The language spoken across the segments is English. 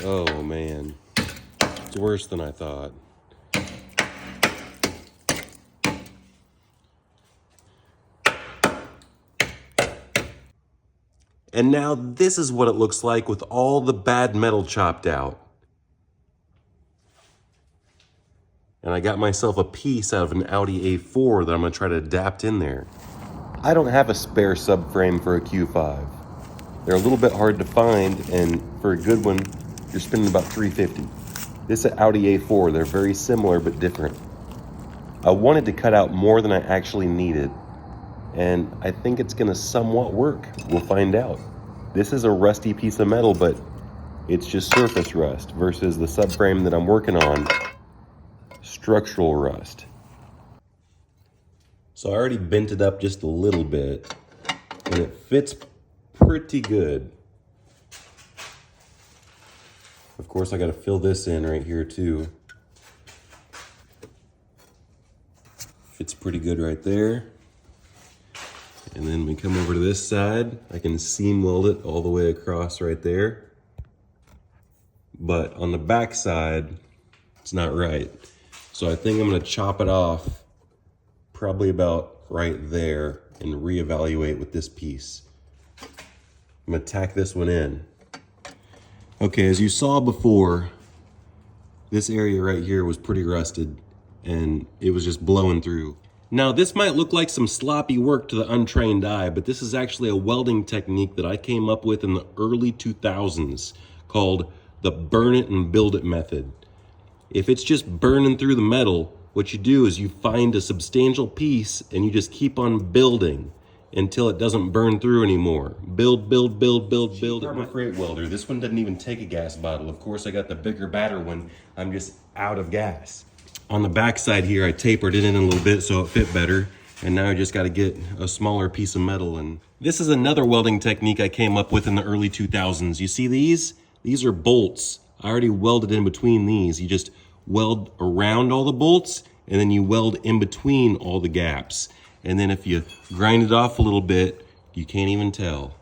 Oh man, it's worse than I thought. And now this is what it looks like with all the bad metal chopped out. And I got myself a piece out of an Audi A4 that I'm gonna try to adapt in there. I don't have a spare subframe for a Q5. They're a little bit hard to find, and for a good one, you're spending about $350. This is an Audi A4, they're very similar but different. I wanted to cut out more than I actually needed, and I think it's gonna somewhat work. We'll find out. This is a rusty piece of metal, but it's just surface rust versus the subframe that I'm working on, structural rust. So I already bent it up just a little bit, and it fits pretty good. Of course, I gotta fill this in right here too. Fits pretty good right there. And then we come over to this side, I can seam weld it all the way across right there. But on the back side, it's not right. So I think I'm gonna chop it off probably about right there and reevaluate with this piece. I'm gonna tack this one in. Okay, as you saw before, this area right here was pretty rusted and it was just blowing through. Now this might look like some sloppy work to the untrained eye, but this is actually a welding technique that I came up with in the early 2000s called the burn it and build it method. If it's just burning through the metal, what you do is you find a substantial piece and you just keep on building until it doesn't burn through anymore. Build, build, build, build, build. Harbor Freight welder. This one doesn't even take a gas bottle. Of course, I got the bigger, badder one. I'm just out of gas. On the back side here, I tapered it in a little bit so it fit better. And now I just gotta get a smaller piece of metal. And this is another welding technique I came up with in the early 2000s. You see these? These are bolts. I already welded in between these. You just weld around all the bolts and then you weld in between all the gaps. And then if you grind it off a little bit, you can't even tell.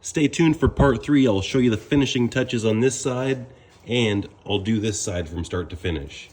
Stay tuned for part 3. I'll show you the finishing touches on this side and I'll do this side from start to finish.